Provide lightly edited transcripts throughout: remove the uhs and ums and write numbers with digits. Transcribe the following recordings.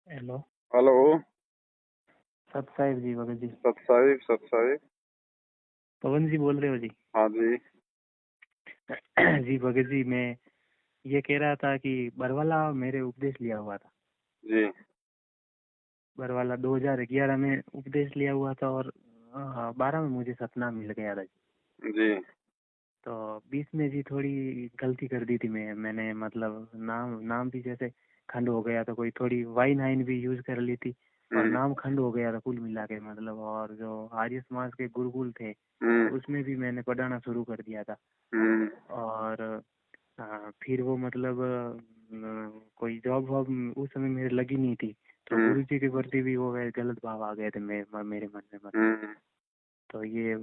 Hello. Hello. सत साहिब जी, भगत जी। सत साहिब, सत साहिब। पवन जी बोल रहे हो जी? हाँ जी। जी भगत जी, मैं ये कह रहा था कि बरवाला मेरे उपदेश लिया हुआ था। जी बरवाला 2011 में उपदेश लिया हुआ था और 12 में मुझे सतना मिल गया था जी। जी। तो 20 में जी थोड़ी गलती कर दी थी मैंने मतलब नाम नाम भी जैसे खंड हो गया था, कोई थोड़ी वाइन हाइन भी यूज कर ली थी और हम्म। नाम खंड हो गया था कुल मिला के मतलब। और जो आर्य समाज के गुरुकुल थे हम्म। तो उसमें भी मैंने पढ़ाना शुरू कर दिया था। हम्म। और फिर वो मतलब कोई जॉब वॉब उस समय मेरे लगी नहीं थी। तो हम्म। गुरुजी के प्रति भी वो गलत भाव आ गए थे मेरे मन में मतलब। हम्म। तो ये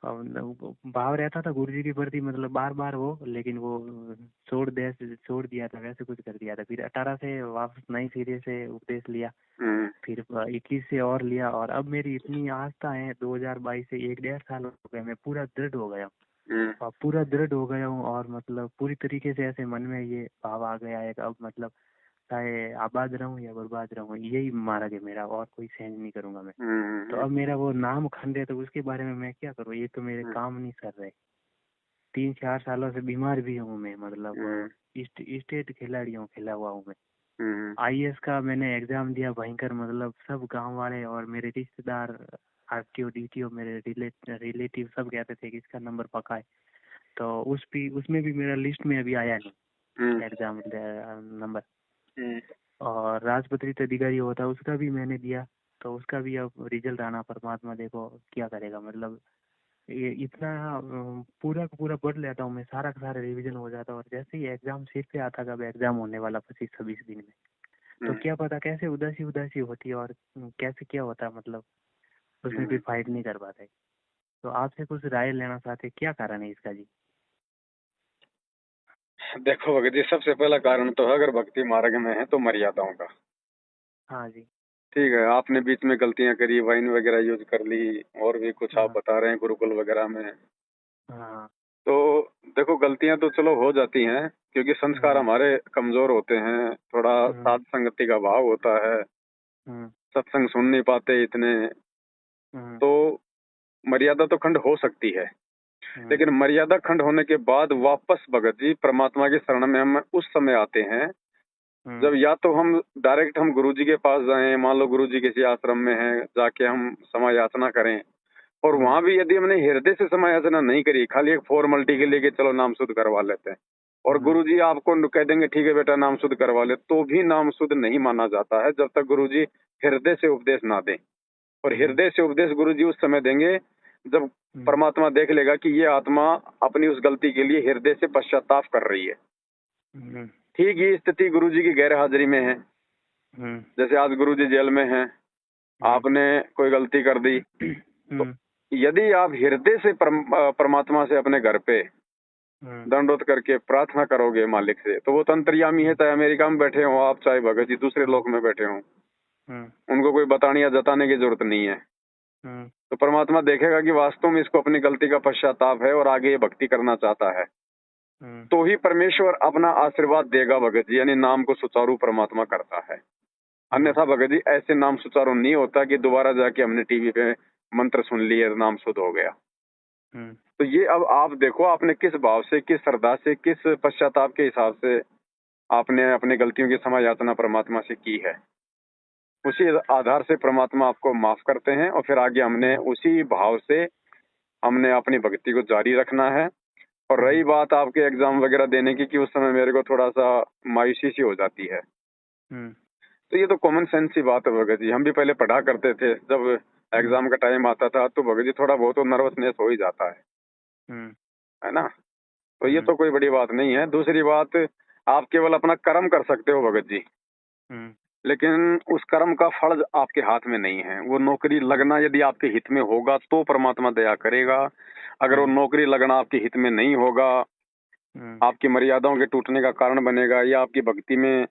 भाव रहता था गुरुजी के प्रति मतलब बार बार वो, लेकिन वो छोड़ दिया था, वैसे कुछ कर दिया था। फिर 18 से वापस नई सिरे से उपदेश लिया। हम्म। फिर 21 से और लिया और अब मेरी इतनी आस्था है, 2022 से 1 डेढ़ साल हो गए, मैं पूरा दृढ़ हो गया हूँ। हम्म। और पूरा दृढ़ हो गया हूँ और मतलब पूरी तरीके से ऐसे मन में ये भाव आ गया है कि अब मतलब चाहे आबाद रहूं या बर्बाद रहूं, यही मार्ग है मेरा और कोई चेंज नहीं करूंगा मैं। तो हम्म। अब मेरा वो नाम खंड है, तो उसके बारे में मैं क्या करूँ? ये तो मेरे हम्म। काम नहीं कर रहे। 3 4 सालों से बीमार भी हूँ मैं मतलब। हम्म। स्टेट खिलाड़ी हूँ, खेला हुआ हूँ मैं। हम्म। आईएएस का मैंने एग्जाम दिया भयंकर, मतलब सब गांव वाले और मेरे रिश्तेदार, आरटीओ डीटीओ, मेरे रिलेटिव सब कहते थे कि इसका नंबर पक्का है। तो उसमें भी मेरा लिस्ट में अभी आया हम्म। नहीं एग्जाम नंबर। हम्म। और राजपत्रित अधिकारी होता उसका भी मैंने दिया, तो उसका भी अब रिजल्ट आना, परमात्मा देखो क्या करेगा मतलब। ये इतना पूरा का पूरा पढ़ लेता हूँ मैं, सारा का सारा रिवीजन हो जाता है और जैसे ही एग्जाम सीट पे आता, कब एग्जाम होने वाला 25 26 दिन में, तो हम्म। क्या पता कैसे उदासी उदासी होती है और कैसे क्या होता है मतलब, उसमें भी हम्म। फाइट नहीं कर पाते। तो आपसे कुछ राय लेना चाहते, क्या कारण है इसका जी? देखो भगत जी, सबसे पहला कारण तो है, अगर भक्ति मार्ग में है तो मर्यादाओं का। हाँ जी। ठीक है, आपने बीच में गलतियां करी, वाइन वगैरह यूज कर ली, और भी कुछ आप हाँ बता रहे हैं गुरुकुल वगैरह में। हाँ। तो देखो, गलतियां तो चलो हो जाती हैं, क्योंकि संस्कार हम्म हमारे कमजोर होते हैं, थोड़ा हम्म साध संगति का भाव होता है, हम्म सत्संग सुन नहीं पाते इतने। हम्म तो मर्यादा तो खंड हो सकती है, हम्म लेकिन मर्यादा खंड होने के बाद वापस भगत जी परमात्मा की शरण में हम उस समय आते हैं हम्म जब या तो हम डायरेक्ट हम गुरु जी के पास जाएं, मान लो गुरु जी किसी आश्रम में हैं, जाके हम समय याचना करें। और हम्म वहां भी यदि हमने हृदय से समय याचना नहीं करी, खाली एक फॉर्मेलिटी के लिए कि चलो नाम शुद्ध करवा लेते हैं, और हम्म गुरु जी आपको कह देंगे ठीक है बेटा नाम शुद्ध करवा ले, तो भी नाम शुद्ध नहीं माना जाता है जब तक गुरु जी हृदय से उपदेश ना दें। और हम्म हृदय से उपदेश गुरु जी उस समय देंगे जब हम्म परमात्मा देख लेगा कि ये आत्मा अपनी उस गलती के लिए हृदय से पश्चाताप कर रही है। हम्म ठीक ये स्थिति गुरु जी की गैर हाजिरी में है। हम्म जैसे आज गुरु जी जेल में हैं, हम्म आपने कोई गलती कर दी, तो हम्म यदि आप हृदय से परमात्मा से अपने घर पे हम्म दंडोत करके प्रार्थना करोगे मालिक से, तो वो तो अंतर्यामी है, चाहे अमेरिका में बैठे हो आप, चाहे भगत जी दूसरे हम्म लोक में बैठे हो, हम्म उनको कोई बताने या जताने की जरूरत नहीं है। हम्म तो परमात्मा देखेगा कि वास्तव में इसको अपनी गलती का पश्चाताप है और आगे ये भक्ति करना चाहता है, हम्म तो ही परमेश्वर अपना आशीर्वाद देगा भगत जी, यानी नाम को सुचारू परमात्मा करता है। हम्म अन्यथा भगत जी ऐसे नाम सुचारू नहीं होता कि दोबारा जाके हमने टीवी पे मंत्र सुन लिए नाम शुद्ध हो गया। हम्म तो ये अब आप देखो, आपने किस भाव से, किस श्रद्धा से, किस पश्चाताप के हिसाब से आपने अपनी गलतियों की क्षमा याचना परमात्मा से की है, उसी आधार से परमात्मा आपको माफ करते हैं, और फिर आगे हमने उसी भाव से हमने अपनी भक्ति को जारी रखना है। और रही बात आपके एग्जाम वगैरह देने की कि उस समय मेरे को थोड़ा सा मायूसी सी हो जाती है, हम्म तो ये तो कॉमन सेंस की बात है भगत जी। हम भी पहले पढ़ा करते थे, जब हम्म एग्जाम का टाइम आता था तो भगत जी थोड़ा बहुत तो नर्वसनेस हो ही जाता हम्म है ना। तो ये हम्म तो कोई बड़ी बात नहीं है। दूसरी बात, आप केवल अपना कर्म कर सकते हो भगत जी, हम्म लेकिन उस कर्म का फल आपके हाथ में नहीं है। वो नौकरी हम्म लगना यदि आपके हित में होगा तो परमात्मा दया करेगा। अगर वो हम्म नौकरी लगना आपके हित में नहीं होगा, हम्म आपकी मर्यादाओं के टूटने का कारण बनेगा, या आपकी भक्ति में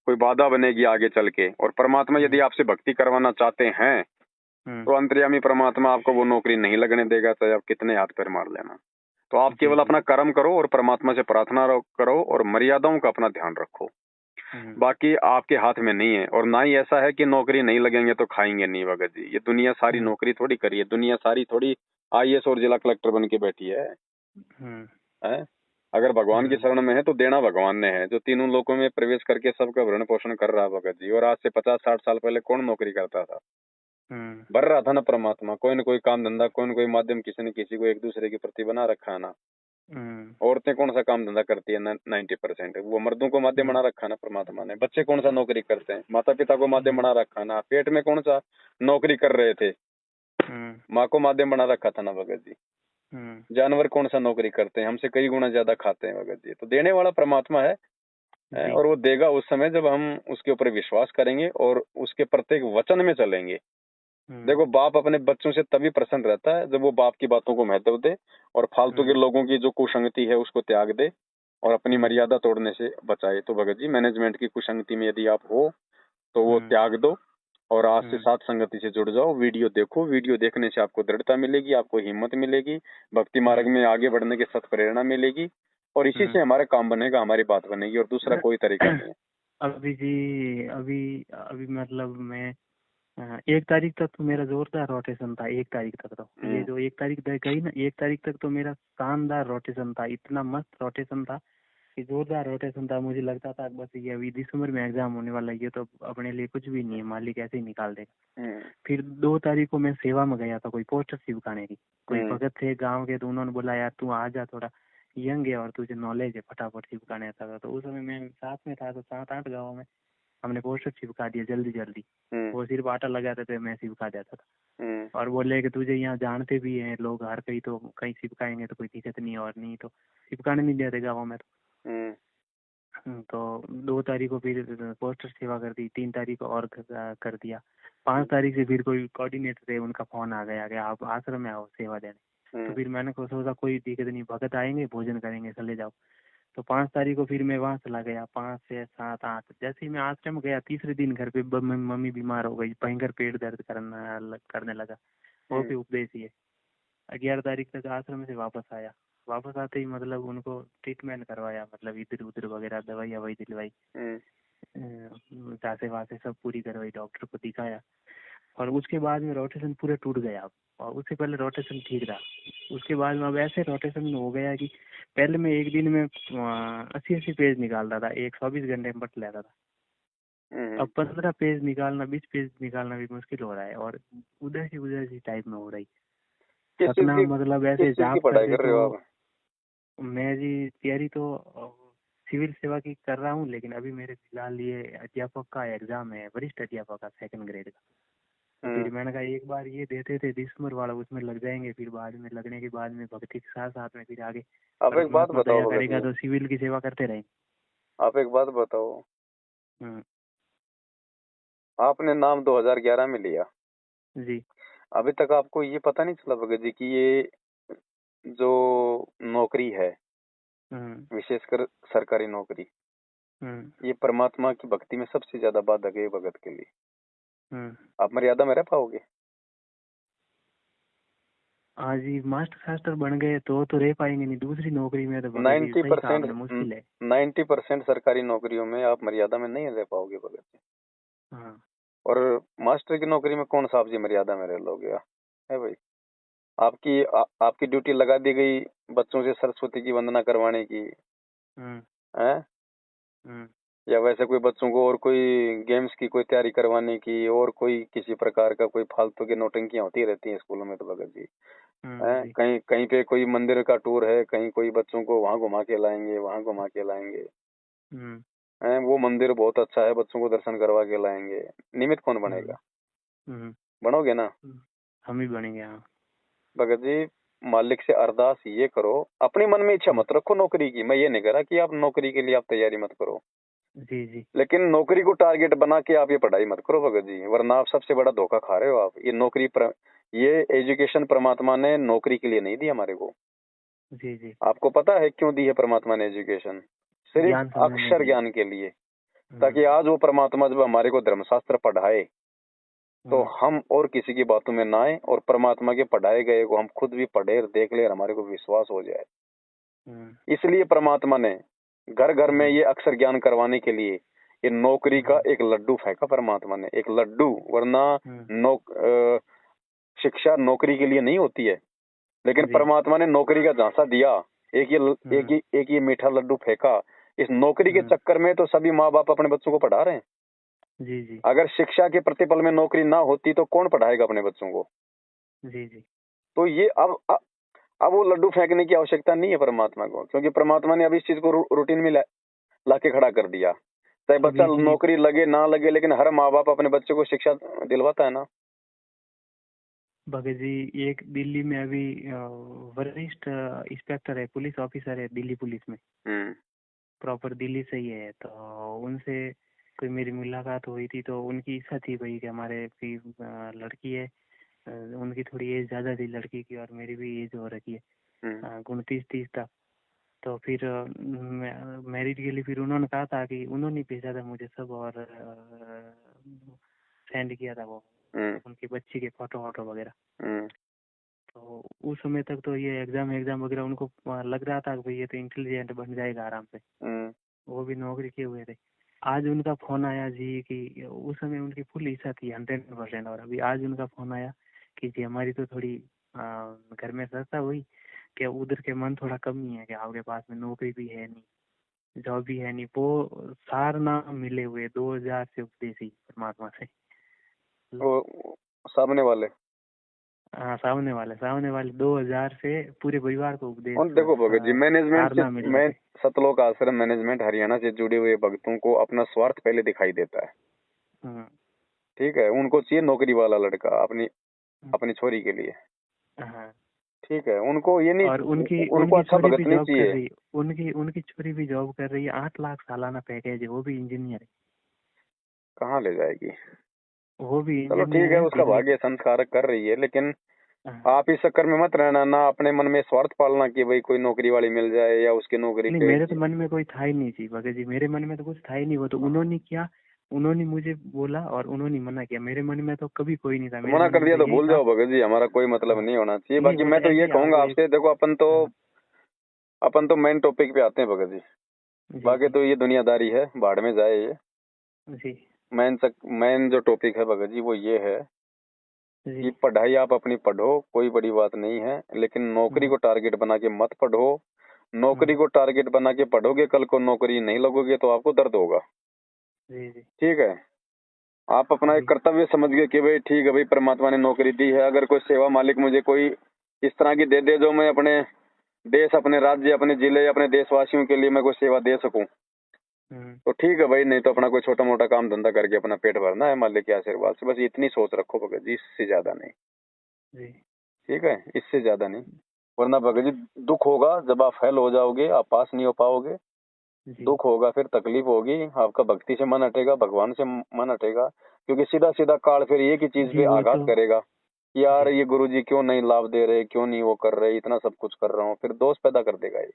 कोई बाधा बनेगी आगे चल के, और परमात्मा यदि हम्म आपसे भक्ति करवाना चाहते हैं, हम्म तो अंतर्यामी परमात्मा आपको वो नौकरी नहीं लगने देगा, चाहे आप कितने हाथ पैर मार लेना। तो आप जी केवल जी। अपना कर्म करो और परमात्मा से प्रार्थना करो, और मर्यादाओं का अपना ध्यान रखो। बाकी आपके हाथ में नहीं है। और ना ही ऐसा है कि नौकरी नहीं लगेंगे तो खाएंगे नहीं भगत जी। ये दुनिया सारी नौकरी थोड़ी करी है, दुनिया सारी थोड़ी IAS और जिला कलेक्टर बन के बैठी है। अगर भगवान की शरण में है तो देना भगवान ने है, जो तीनों लोकों में प्रवेश करके सबका भरण पोषण कर रहा है भगत जी। और आज से 50-60 साल पहले कौन नौकरी करता था? भर रहा था ना परमात्मा, कोई न कोई काम धंधा, कोई न कोई माध्यम, किसी न किसी को एक दूसरे के प्रति बना रखा है ना। औरतें कौन सा काम धंधा करती है? 90% वो मर्दों को माध्यम बना रखा है ना परमात्मा ने। बच्चे कौन सा नौकरी करते हैं? माता पिता को माध्यम बना रखा है ना। पेट में कौन सा नौकरी कर रहे थे? माँ को माध्यम बना रखा था ना भगत जी। जानवर कौन सा नौकरी करते हैं? हमसे कई गुना ज्यादा खाते हैं भगत जी। तो देने वाला परमात्मा है, और वो देगा उस समय जब हम उसके ऊपर विश्वास करेंगे और उसके प्रत्येक वचन में चलेंगे। देखो, बाप अपने बच्चों से तभी प्रसन्न रहता है जब वो बाप की बातों को महत्व दे और फालतू के लोगों की जो कुसंगति है उसको त्याग दे और अपनी मर्यादा तोड़ने से बचाए। तो भगत जी, मैनेजमेंट की कुसंगति में यदि आप हो तो वो त्याग दो और आज से साथ संगति से जुड़ जाओ। वीडियो देखो, वीडियो देखने से आपको दृढ़ता मिलेगी, आपको हिम्मत मिलेगी, भक्ति मार्ग में आगे बढ़ने की सत प्रेरणा मिलेगी और इसी से हमारा काम बनेगा, हमारी बात बनेगी और दूसरा कोई तरीका नहीं है। अभी जी अभी मतलब मैं 1 तारीख तक तो मेरा जोरदार रोटेशन था। 1 तारीख तक तो ये जो 1 तारीख तक गई ना, 1 तारीख तक तो मेरा शानदार रोटेशन था। इतना मस्त रोटेशन था कि जोरदार रोटेशन था। मुझे लगता था बस ये अभी दिसंबर में एग्जाम होने वाला है, ये तो अपने लिए कुछ भी नहीं है, मालिक ऐसे ही निकाल देगा। फिर 2 तारीख को मैं सेवा में गया था, कोई पोस्टर चिपकाने की। कोई भगत थे गांव के, तो उन्होंने बोला यार तू आ जा, थोड़ा यंग है और तुझे नॉलेज है, फटाफट चिपकाने था। तो उस समय मैं साथ में था, तो 7-8 गाँव में हमने पोस्टर चिपका दिया जल्दी जल्दी। वो सिर्फ आटा लगाते थे, मैं चिपका देता था। और बोले कि तुझे यहाँ जानते भी हैं लोग, हर कहीं तो कहीं चिपकाएंगे तो कोई दिक्कत नहीं, और नहीं तो चिपकाने नहीं देते गाँव में। तो 2 तारीख को फिर पोस्टर सेवा कर दी, 3 तारीख को और कर दिया। 5 तारीख से फिर कोई कोऑर्डिनेटर थे, उनका फोन आ गया कि आप आश्रम में आओ सेवा देने। तो फिर मैंने सोचा कोई दिक्कत नहीं, भगत आएंगे, भोजन करेंगे, चले जाओ। तो 5 तारीख को फिर मैं वहाँ चला गया। 5, 6, 7, 8 जैसे ही मैं आश्रम गया, तीसरे दिन घर पे मम्मी बीमार हो गई, भयंकर पेट दर्द करने लगा। वो भी उपदेश ही है। 11 तारीख तक आश्रम से वापस आया। वापस आते ही मतलब उनको ट्रीटमेंट करवाया, मतलब इधर उधर वगैरह दवाई वही दिलवाई, जांचे वासे सब पूरी करवाई, डॉक्टर को दिखाया। और उसके बाद में रोटेशन पूरे टूट गया। और उससे पहले रोटेशन ठीक था। उसके बाद में अब ऐसे रोटेशन हो गया कि पहले मैं एक दिन में 80-80 पेज निकालता था, 24 घंटे में पढ़ लेता था। अब 15 पेज निकालना, 20 पेज निकालना भी मुश्किल हो रहा है, और उधर सी टाइप में हो रही। सपना मतलब ऐसे जाप करते तो मैं जी तैयारी तो सिविल सेवा की कर रहा हूँ, लेकिन अभी मेरे फिलहाल ये अध्यापक का एग्जाम है, वरिष्ठ अध्यापक का 2nd ग्रेड का। फिर मैंने कहा एक बार ये देते थे दिसंबर वाला, उसमें लग जाएंगे, फिर बाद में लगने के बाद में भक्ति के साथ साथ में फिर आगे आप एक बात बताओ करेगा तो सिविल की सेवा करते रहेंगे। आप एक बात बताओ, आपने नाम 2011 में लिया जी, अभी तक आपको ये पता नहीं चला भगत जी कि ये जो नौकरी है, विशेषकर सरकारी नौकरी, ये परमात्मा की भक्ति में सबसे ज्यादा बाधक है भगत के लिए। आप मर्यादा में रह पाओगे? हाँ जी, मास्टर शास्त्र बन गए तो रह पाएंगे, नहीं दूसरी नौकरी में तो 90% मुश्किल है। 90% सरकारी नौकरियों में आप मर्यादा में नहीं रह पाओगे भगत जी। हाँ। और मास्टर की नौकरी में कौन सा आप जी मर्यादा में रह लोगे? है भाई, आपकी ड्यूटी लगा दी गई बच्चों से सरस्वती की वंदना करवाने की, है? या वैसे कोई बच्चों को और कोई गेम्स की कोई तैयारी करवाने की, और कोई किसी प्रकार का कोई फालतू की नौटंकियां होती रहती हैं स्कूलों में। तो भगत जी, कहीं कहीं पे कोई मंदिर का टूर है, कहीं कोई बच्चों को वहां घुमा के लाएंगे, वहां घुमा के लाएंगे, वो मंदिर बहुत अच्छा है, बच्चों को दर्शन करवा के लाएंगे। निमित्त कौन बनेगा? बनोगे ना? हम ही बनेंगे। हाँ भगत जी, मालिक से अरदास ये करो, अपने मन में इच्छा मत रखो नौकरी की। मैं ये नहीं कह रहा कि आप नौकरी के लिए आप तैयारी मत करो, जी, लेकिन नौकरी को टारगेट बना के आप ये पढ़ाई मत करो भगत जी, वरना आप सबसे बड़ा धोखा खा रहे हो। आप ये एजुकेशन परमात्मा ने नौकरी के लिए नहीं दी हमारे को। जी। आपको पता है क्यों दी है परमात्मा ने एजुकेशन? सिर्फ अक्षर ज्ञान के लिए, ताकि आज वो परमात्मा जब हमारे को धर्मशास्त्र पढ़ाए तो हम और किसी की बातों में ना आए, और परमात्मा के पढ़ाए गए को हम खुद भी पढ़े और देख ले और हमारे को विश्वास हो जाए। इसलिए परमात्मा ने घर घर में ये अक्षर ज्ञान करवाने के लिए ये नौकरी का एक लड्डू फेंका परमात्मा ने, एक लड्डू, वरना शिक्षा नौकरी के लिए नहीं होती है, लेकिन परमात्मा ने नौकरी का झांसा दिया, एक ये मीठा लड्डू फेंका। इस नौकरी के चक्कर में तो सभी माँ बाप अपने बच्चों को पढ़ा रहे हैं। जी जी। अगर शिक्षा के प्रतिफल में नौकरी ना होती तो कौन पढ़ाएगा अपने बच्चों को? जी जी। तो ये अब वो लड्डू फेंकने की आवश्यकता नहीं है परमात्मा को, क्योंकि परमात्मा ने अब इस चीज को रूटीन में लाके खड़ा कर दिया। चाहे बच्चा नौकरी लगे ना लगे, लेकिन हर माँ बाप अपने बच्चे को शिक्षा दिलवाता है ना। भगत जी, एक दिल्ली में अभी वरिष्ठ इंस्पेक्टर है, पुलिस ऑफिसर है दिल्ली पुलिस में, प्रॉपर दिल्ली से ही है। तो उनसे कोई मेरी मुलाकात हुई थी, तो उनकी इच्छा थी भाई कि हमारे भी लड़की है, उनकी थोड़ी एज ज़्यादा थी लड़की की, और मेरी भी एज हो रखी है 29-30 तक। तो फिर मैरिज के लिए फिर उन्होंने कहा था कि उन्होंने भेजा था मुझे सब, और सेंड किया था वो उनकी बच्ची के फोटो वोटो वगैरह। तो उस समय तक तो ये एग्जाम वगैरह उनको लग रहा था कि भाई ये तो इंटेलिजेंट बन जाएगा आराम से, वो भी नौकरी किए हुए थे। आज उनका फोन आया जी कि उस समय उनकी फुल इच्छा थी 100%, और अभी आज उनका फोन आया कि जी हमारी तो थोड़ी घर में चर्चा हुई कि उधर के मन थोड़ा कम ही है, कि आपके पास में नौकरी भी है नहीं, जॉब भी है नहीं। वो सार ना मिले हुए 2000 से उपदेशी परमात्मा से, वो सामने वाले, हाँ सामने वाले 2000 से पूरे परिवार को उपदेश। देखो भगत जी, मैनेजमेंट सतलोक आश्रम मैनेजमेंट हरियाणा से जुड़े हुए भक्तों को अपना स्वार्थ पहले दिखाई देता है। ठीक है, उनको चाहिए नौकरी वाला लड़का अपनी छोरी के लिए। ठीक है, उनको ये नहीं, और उनको अच्छा भगत नहीं चाहिए। उनकी छोरी भी जॉब कर रही है, 8 लाख सालाना पैकेज है, वो भी इंजीनियर है। कहाँ ले जाएगी? वो भी चलो ठीक है, उसका भाग्य संस्कार कर रही है, लेकिन आप इस चक्कर में मत रहना, ना अपने मन में स्वार्थ पालना कि भाई कोई नौकरी वाली मिल जाए या उसकी नौकरी नहीं, मेरे तो मन में कोई था ही नहीं जी भगत जी, मेरे मन में तो कुछ था ही नहीं। वो तो उन्होंने किया, उन्होंने मुझे बोला और उन्होंने मना किया, मेरे मन में तो कभी कोई नहीं था। मना कर दिया तो भूल जाओ भगत जी, हमारा कोई मतलब नहीं होना चाहिए। बाकी मैं तो ये कहूंगा आपसे, देखो अपन तो मेन टॉपिक पे आते हैं भगत जी। बाकी तो ये दुनियादारी है, भाड़ में जाए ये। मेन जो टॉपिक है भगत जी वो ये है कि पढ़ाई आप अपनी पढ़ो, कोई बड़ी बात नहीं है, लेकिन नौकरी को टारगेट बना के मत पढ़ो। नौकरी को टारगेट बना के पढ़ोगे, कल को नौकरी नहीं लगोगे तो आपको दर्द होगा। ठीक है, आप अपना एक कर्तव्य समझ गए कि भाई ठीक है भाई, परमात्मा ने नौकरी दी है, अगर कोई सेवा मालिक मुझे कोई इस तरह की दे दे जो मैं अपने देश, अपने राज्य, अपने जिले, अपने देशवासियों के लिए मैं कोई सेवा दे सकूं, तो ठीक है भाई, नहीं तो अपना कोई छोटा मोटा काम धंधा करके अपना पेट भरना है मालिक के आशीर्वाद से। बस इतनी सोच रखो भगत जी, इससे ज्यादा नहीं। ठीक है, इससे ज्यादा नहीं, वरना भगत जी दुख होगा जब आप फेल हो जाओगे, आप पास नहीं हो पाओगे, दुख होगा, फिर तकलीफ होगी, आपका भक्ति से मन हटेगा, भगवान से मन हटेगा, क्योंकि सीधा सीधा काल फिर एक ही चीज पे आघात करेगा कि यार ये गुरुजी क्यों नहीं लाभ दे रहे, क्यों नहीं वो कर रहे, इतना सब कुछ कर रहा हूँ, फिर दोष पैदा कर देगा ये।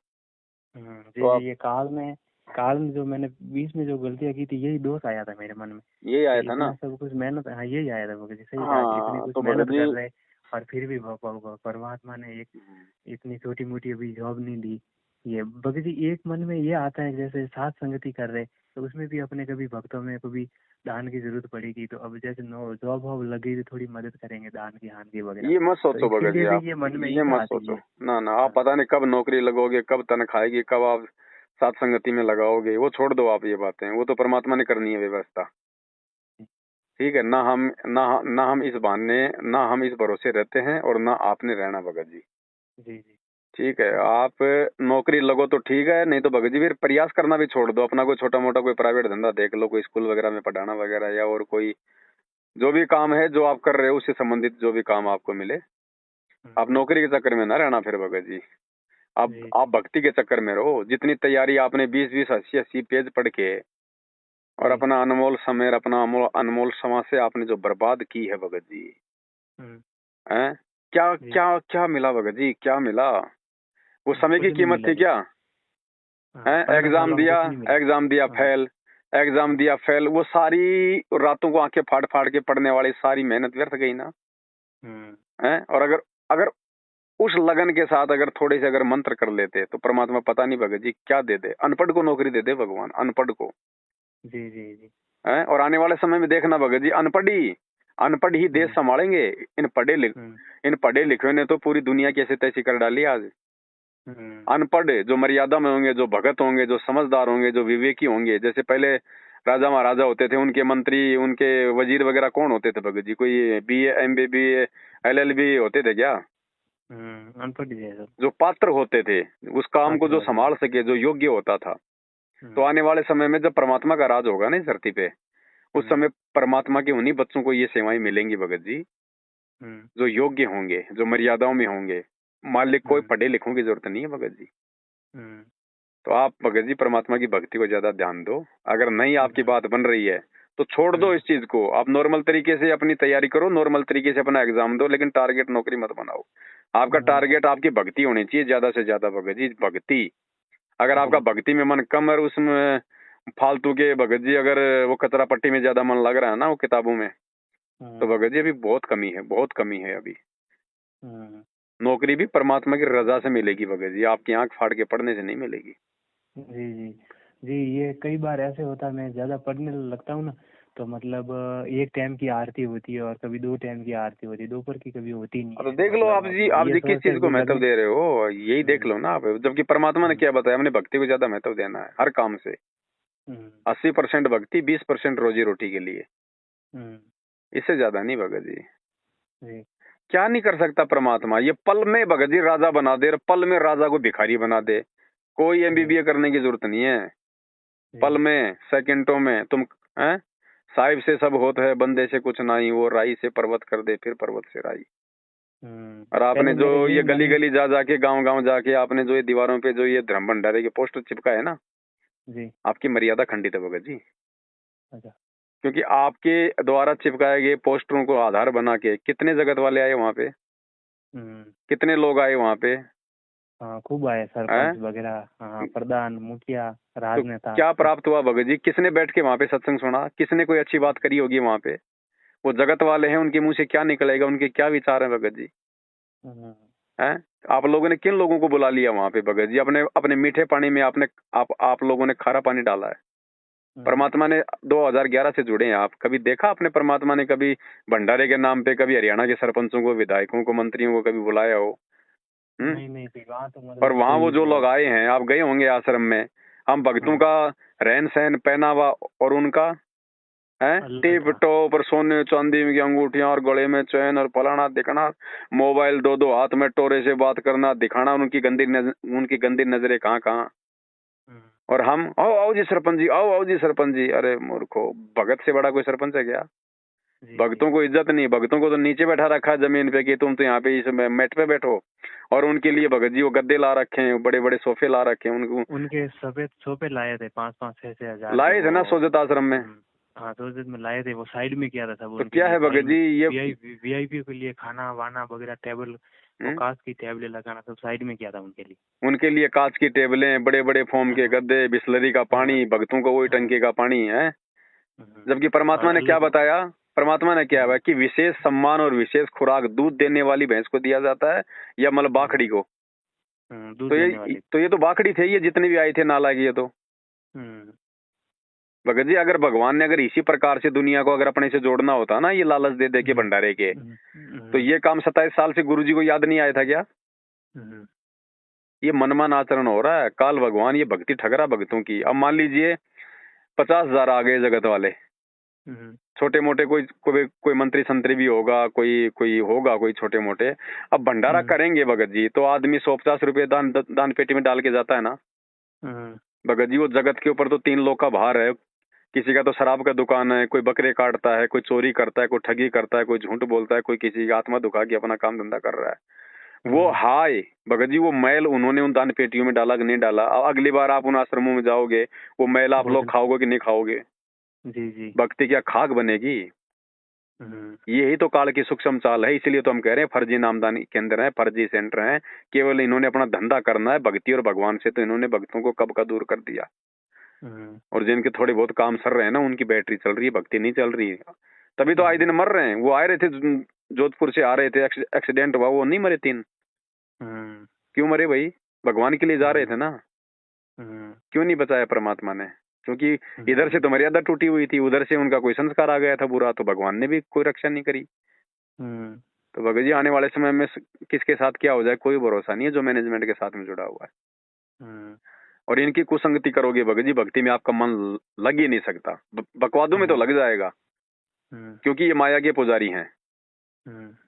तो ये काल में जो मैंने बीच में जो गलतियां की थी, यही दोष आया था मेरे मन में, यही आया था ना, सब कुछ मेहनत, हाँ यही आया था भगत जी, सही कहा, इतनी कुछ मेहनत कर रहे और फिर भी परमात्मा ने एक इतनी छोटी मोटी अभी जॉब नहीं दी। ये भगत जी एक मन में ये आता है, जैसे साथ संगति कर रहे तो उसमें भी अपने कभी भक्तों में कभी दान की जरूरत पड़ेगी, तो अब जैसे जॉब वॉब लगी तो थोड़ी मदद करेंगे, दान की हान की वगैरह। ये मत सोचो भगत जी, ये मन में ये मत सोचो ना, आप पता नहीं कब नौकरी लगोगे, कब तनख्वाह आएगी, कब आप साथ संगति में लगाओगे, वो छोड़ दो आप ये बातें, वो तो परमात्मा ने करनी है व्यवस्था। ठीक है, ना हम इस बहाने, ना हम इस भरोसे रहते हैं, और ना आपने रहना भगत जी। ठीक है, आप नौकरी लगो तो ठीक है, नहीं तो भगत जी फिर प्रयास करना भी छोड़ दो, अपना कोई छोटा मोटा कोई प्राइवेट धंधा देख लो, कोई स्कूल वगैरह में पढ़ाना वगैरह, या और कोई जो भी काम है जो आप कर रहे हो उससे संबंधित जो भी काम आपको मिले। आप नौकरी के चक्कर में ना रहना फिर भगत जी, आप भक्ति के चक्कर में रहो। जितनी तैयारी आपने 20-20, 80-80 पेज पढ़ के और अपना अनमोल समय, अपना अनमोल समय से आपने जो बर्बाद की है भगत जी, हैं, क्या क्या क्या मिला भगत जी, क्या मिला? वो समय की कीमत थी क्या? एग्जाम दिया फेल, एग्जाम दिया फेल, वो सारी रातों को आंखें फाड़ फाड़ के पढ़ने वाली सारी मेहनत व्यर्थ गई ना। हैं, और अगर उस लगन के साथ अगर थोड़े से अगर मंत्र कर लेते तो परमात्मा पता नहीं भगत जी क्या दे दे, अनपढ़ को नौकरी दे दे भगवान, अनपढ़ को। जी जी जी। हैं। और आने वाले समय में देखना भगत जी, अनपढ़ ही देश संभालेंगे। हम्म इन पढ़े लिखे ने तो पूरी दुनिया की ऐसी तैसी कर डाली आज। हम्म अनपढ़ जो मर्यादा में होंगे, जो भगत होंगे, जो समझदार होंगे, जो विवेकी होंगे, जैसे पहले राजा महाराजा होते थे, उनके मंत्री, उनके वजीर वगैरह कौन होते थे भगत जी? कोई BA MBBA LLB होते थे क्या? अनपढ़ ही है सब। जो पात्र होते थे, उस काम को पात्र जो होते हैं। संभाल सके, जो योग्य होता था। तो हम्म आने वाले समय में जब परमात्मा का राज होगा ना इस धरती पे, उस हम्म समय परमात्मा के उन्हीं बच्चों को ये सेवाएं मिलेंगी भगत जी, हम्म जो योग्य होंगे, जो मर्यादाओं में होंगे। मालिक कोई हम्म पढ़े लिखों की जरूरत नहीं है भगत जी। हम्म तो आप भगत जी परमात्मा की भक्ति को ज्यादा ध्यान दो। अगर नहीं आपकी हम्म बात बन रही है तो छोड़ दो इस चीज को। आप नॉर्मल तरीके से अपनी तैयारी करो, नॉर्मल तरीके से अपना एग्जाम दो, लेकिन टारगेट नौकरी मत बनाओ। आपका टारगेट आपकी भक्ति होनी चाहिए ज्यादा से ज्यादा भगत जी, भक्ति। अगर आपका भक्ति में मन कम है और उसमें फालतू के भगत जी, अगर वो कचरा पट्टी में ज्यादा मन लग रहा है ना वो किताबों में, तो भगत जी अभी बहुत कमी है, बहुत कमी है अभी। हम्म नौकरी भी परमात्मा की रजा से मिलेगी भगत जी, आपकी आंख फाड़ के पढ़ने से नहीं मिलेगी। जी जी जी। ये कई बार ऐसे होता है, मैं ज्यादा पढ़ने लगता हूँ ना, तो मतलब एक टाइम की आरती होती है और कभी 2 टाइम की आरती होती है, दोपहर की कभी होती नहीं अब तो है। देख लो मतलब आप जी, आप ये जी किस सोचते चीज हैं को कोई महत्व लगने। दे रहे हो, यही देख हम्म लो ना आप। जबकि परमात्मा ने हम्म क्या बताया, हमने भक्ति को ज्यादा महत्व देना है हर काम से। हम्म 80% भक्ति, 20% रोजी रोटी के लिए, हम्म, इससे ज्यादा नहीं भगत जी। जी क्या नहीं कर सकता परमात्मा, ये पल में भगत जी राजा बना दे, पल में राजा को भिखारी बना दे। कोई जी MBBA करने की जरूरत नहीं है। पल जी। में, सेकंडों में तुम हैं। साहिब से सब होत है, बंदे से कुछ नहीं, वो राई से पर्वत कर दे, फिर पर्वत से राई। और आपने पहले जो मेरे ये यही गली मन में। गली जा जाके, गांव गांव जाके आपने जो ये दीवारों पे जो ये धर्म भंडारे के पोस्टर चिपकाए ना, जी। आपकी मर्यादा खंडित है भगत जी। अच्छा। क्योंकि आपके द्वारा चिपकाए गए पोस्टरों को आधार बना के कितने जगत वाले आए वहां पे, हम्म कितने लोग आए वहां पे, हाँ, खूब आए सरपंच हैं? वगैरह, हाँ, प्रधान, मुखिया, तो राजनेता क्या सब। प्राप्त हुआ भगत जी? किसने बैठ के वहां पे सत्संग सुना? किसने कोई अच्छी बात करी होगी वहां पे? वो जगत वाले हैं, उनके मुंह से क्या निकलेगा? उनके क्या विचार हैं भगत जी? हम्म हैं? आप लोगों ने किन लोगों को बुला लिया वहां पे भगत जी? अपने अपने मीठे पानी में आपने आप लोगों ने खारा पानी डाला है। हम्म परमात्मा ने 2011 से जुड़े हैं आप। कभी देखा आपने परमात्मा ने कभी भंडारे के नाम पे कभी हरियाणा के सरपंचों को, विधायकों को, मंत्रियों को कभी बुलाया हो? हम्म? नहीं नहीं, फिर वहाँ तो और मतलब वहां वो कोई जो लोग आए हैं, आप गए होंगे आश्रम में, हम भक्तों हाँ, का रहन सहन, पहनावा और उनका है अलग टिप था। टॉप और सोने चांदी की अंगूठियां और गले में चैन और फलाना दिखाना, मोबाइल दो दो हाथ में टोरे से बात करना, दिखाना उनकी गंदी नजरें कहाँ कहाँ। हम्म, और हम आओ आओ जी सरपंच जी, आओ आओ जी सरपंच जी। अरे मूर्खो, भगत से बड़ा कोई सरपंच है क्या? जी जी। भक्तों को इज्जत नहीं, भक्तों को तो नीचे बैठा रखा है जमीन पे कि तुम तो यहाँ पे इस मेट पे बैठो। और उनके लिए भगत जी वो गद्दे ला रखे हैं, बड़े बड़े सोफे ला रखे हैं उनको। उनके सफेद सोफे लाए थे 5-5 6-6 हज़ार के लाए थे वो। ना सोजत आश्रम में। हाँ, तो में लाए थे, वो साइड में किया था सब तो उनके क्या लिए, है भगत साइड में। जी ये? वीआईपी के लिए खाना वाना वगैरह, टेबल, वो हम्म? कांच की टेबलें लगाना, सब साइड में किया था उनके लिए। उनके लिए कांच की टेबलें, बड़े बड़े फोम के हाँ गद्दे, बिस्लरी का हाँ पानी, भक्तों को वही हाँ। टंकी का पानी है। जबकि और परमात्मा ने क्या अलग। बताया? परमात्मा ने क्या है कि विशेष सम्मान और विशेष खुराक दूध देने वाली भैंस को दिया जाता है, या मतलब बाखड़ी को। दूध देने वाले। तो ये तो बाखड़ी थे, ये जितने भी आए थे नालायक ये तो। हम्म भगत जी अगर भगवान ने अगर इसी प्रकार से दुनिया को अगर अपने से जोड़ना होता ना, ये लालच दे दे के हम्म भंडारे के, हम्म तो हम्म ये काम 27 साल से गुरु जी को याद नहीं आया था क्या? हम्म ये मनमान आचरण हो रहा है। काल भगवान ये भक्ति ठगरा भक्तों की। अब मान लीजिए 50,000 आ गए जगत वाले, हम्म छोटे मोटे, कोई मंत्री संतरी भी होगा, कोई कोई होगा कोई छोटे मोटे। अब भंडारा हम्म करेंगे भगत जी, तो आदमी 150 रुपए दान पेटी में डाल के जाता है ना हम्म भगत जी। वो जगत के ऊपर तो 3 लोग का भार है। किसी का तो शराब का दुकान है, कोई बकरे काटता है, कोई चोरी करता है, कोई ठगी करता है, कोई झूठ बोलता है, कोई किसी की आत्मा दुखा के अपना काम धंधा कर रहा है। वो हाय भगत जी, वो मैल उन्होंने उन दान पेटियों में डाला कि नहीं डाला? अब अगली बार आप उन आश्रमों में जाओगे, वो मैल आप लोग भोजन। खाओगे कि नहीं खाओगे? जी जी। भक्ति क्या खाक बनेगी? हम्म यही तो काल की सूक्ष्म चाल है। इसलिए तो हम कह रहे हैं फर्जी नामदानी केंद्र है, फर्जी सेंटर है। केवल इन्होंने अपना धंधा करना है भक्ति और भगवान से, तो इन्होंने भक्तों को कब का दूर कर दिया। हम्म और जिनके थोड़े बहुत काम सर रहे हैं ना, उनकी बैटरी चल रही है, भक्ति नहीं चल रही है। तभी तो आए दिन मर रहे हैं। वो आए रहे थे जोधपुर से आ रहे थे, एक्सीडेंट हुआ, वो नहीं मरे 3? हम्म क्यों मरे भाई? भगवान के लिए जा रहे हम्म थे ना। हम्म क्यों नहीं बचाया परमात्मा ने? क्योंकि इधर से तो मर्यादा टूटी हुई थी, उधर से उनका कोई संस्कार आ गया था बुरा, तो भगवान ने भी कोई रक्षा नहीं करी। तो भगत जी आने वाले समय में किसके साथ क्या हो जाए कोई भरोसा नहीं है, जो मैनेजमेंट के साथ में जुड़ा हुआ है। और इनकी कुसंगति करोगे भगत जी, भक्ति में आपका मन लग ही नहीं सकता। बकवादों में तो लग जाएगा, क्योंकि ये माया के पुजारी हैं,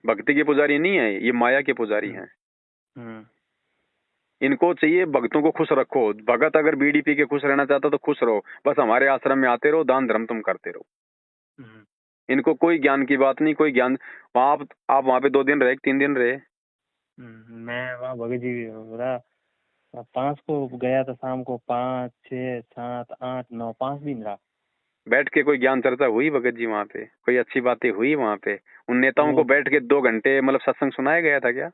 भक्ति के पुजारी नहीं है, ये माया के पुजारी हैं। इनको चाहिए भक्तों को खुश रखो। भगत अगर बीड़ी पी के खुश रहना चाहता तो खुश रहो, बस हमारे आश्रम में आते रहो, दान धर्म तुम करते रहो। इनको कोई ज्ञान की बात नहीं, कोई ज्ञान। आप वहाँ पे 2 दिन रहे, 3 दिन रहे? मैं वहाँ भगत जी 5 को गया था, शाम को 5, 6, 7, 8, 9, 5 दिन रहा। बैठ के कोई ज्ञान चर्चा हुई भगत जी वहाँ पे? कोई अच्छी बातें हुई वहाँ पे? उन नेताओं को बैठ के 2 घंटे मतलब सत्संग सुनाया गया था क्या?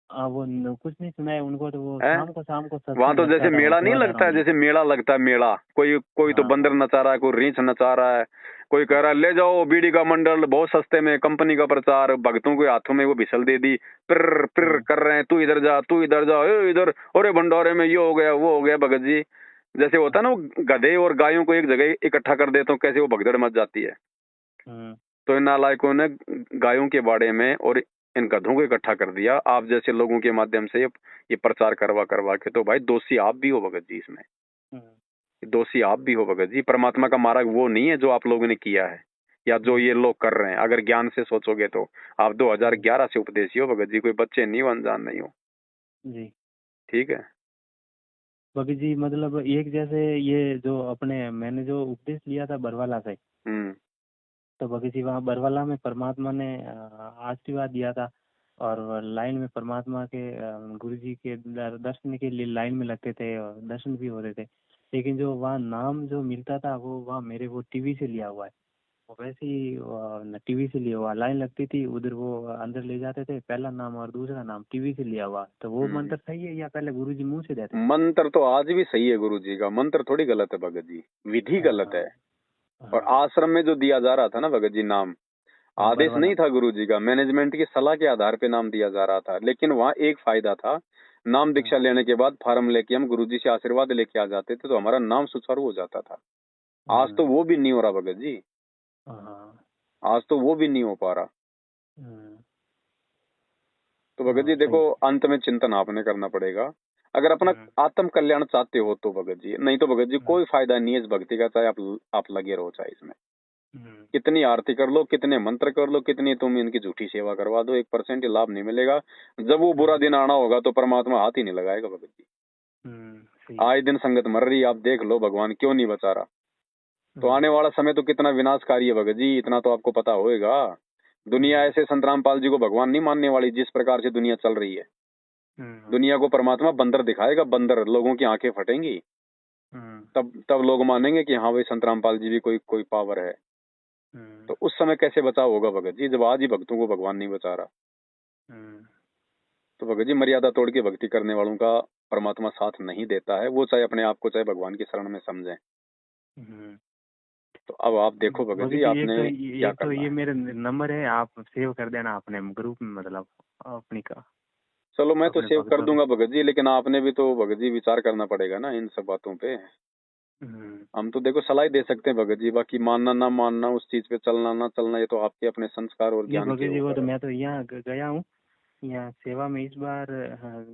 वो कुछ नहीं सुना है उनको, तो वो शाम को वहाँ तो जैसे मेला नहीं लगता है, जैसे मेला लगता है, मेला कोई तो बंदर नचा रहा है, कोई रीछ नचा रहा है, कोई कह रहा है ले जाओ बीड़ी का मंडल बहुत सस्ते में, कंपनी का प्रचार। भक्तों के हाथों में वो बिसल दे दी, पिर पिर कर रहे हैं, तू इधर जा, तू इधर जा, इधर, अरे भंडारे में ये हो गया वो हो गया। भगत जी जैसे होता है ना, वो गधे और गायों को एक जगह इकट्ठा कर देते हो, कैसे वो भगदड़ मच जाती है। तो इन नालायकों ने गायों के बाड़े में और इन गधों को इकट्ठा कर दिया। आप जैसे लोगों के माध्यम से ये प्रचार करवा के, तो भाई दोषी आप भी हो भगत जी इसमें, दोषी आप भी हो भगत जी। परमात्मा का मार्ग वो नहीं है जो आप लोगों ने किया है या जो ये लोग कर रहे हैं। अगर ज्ञान से सोचोगे तो आप 2011 से उपदेशी हो भगत जी, कोई बच्चे नहीं हो, अनजान नहीं हो जी। ठीक है भगत जी, मतलब एक जैसे ये जो मैंने जो उपदेश लिया था बरवाला से, तो भगत जी वहाँ बरवाला में परमात्मा ने आशीर्वाद दिया था, और लाइन में परमात्मा के गुरु जी के दर्शन के लिए लाइन में लगते थे और दर्शन भी होते थे। लेकिन जो वहाँ नाम जो मिलता था वो वहाँ मेरे वो टीवी से लिया हुआ है, वो वैसे ही टीवी से लिया हुआ, लाइन लगती थी उधर, वो अंदर ले जाते थे, पहला नाम और दूसरा नाम टीवी से लिया हुआ। तो वो मंत्र सही है या पहले गुरु जी मुँह से देते हैं? मंत्र तो आज भी सही है गुरु जी का, मंत्र थोड़ी गलत है भगत जी, विधि गलत है। और आश्रम में जो दिया जा रहा था ना भगत जी नाम, आदेश नहीं था गुरु जी का, मैनेजमेंट की सलाह के आधार पे नाम दिया जा रहा था। लेकिन वहाँ एक फायदा था, नाम दीक्षा लेने के बाद फार्म लेके हम गुरु जी से आशीर्वाद लेके आ जाते थे, तो हमारा नाम सुचारू हो जाता था। आज तो वो भी नहीं हो रहा भगत जी, आज तो वो भी नहीं हो पा रहा। तो भगत जी देखो, अंत में चिंतन आपने करना पड़ेगा, अगर अपना आत्म कल्याण चाहते हो तो भगत जी। नहीं तो भगत जी कोई फायदा नहीं है इस भक्ति का, चाहे आप लगे रहो चाहे इसमें कितनी आरती कर लो, कितने मंत्र कर लो, कितनी तुम इनकी झूठी सेवा करवा दो, 1% लाभ नहीं मिलेगा। जब वो बुरा दिन आना होगा तो परमात्मा हाथ ही नहीं लगाएगा भगत जी। आए दिन संगत मर रही, आप देख लो भगवान क्यों नहीं बचा रहा। तो आने वाला समय तो कितना विनाशकारी है भगत जी, इतना तो आपको पता होएगा। दुनिया ऐसे संत रामपाल जी को भगवान नहीं मानने वाली, जिस प्रकार से दुनिया चल रही है। दुनिया को परमात्मा बंदर दिखाएगा, बंदर, लोगों की आंखें फटेंगी, तब लोग मानेंगे कि हाँ भाई संत रामपाल जी भी कोई पावर है। तो उस समय कैसे बचाव होगा भगत जी, जब आज ही भक्तों को भगवान नहीं बचा रहा। तो भगत जी मर्यादा तोड़ के भक्ति करने वालों का परमात्मा साथ नहीं देता है, वो चाहे अपने आप को चाहे भगवान की शरण में समझें। तो अब आप देखो भगत जी, आपने क्या करना है। ये मेरे नंबर है, आप सेव कर देना अपने ग्रुप में, मतलब अपनी का। चलो मैं तो सेव कर दूंगा भगत जी, लेकिन आपने भी तो भगत जी विचार करना पड़ेगा ना इन सब बातों पे। हम तो देखो सलाह दे सकते हैं भगत जी, बाकी मानना ना मानना, उस चीज पे चलना ना चलना, ये तो आपके अपने संस्कार और ज्ञान के ऊपर। तो मैं तो यहाँ गया हूँ, यहाँ सेवा में इस बार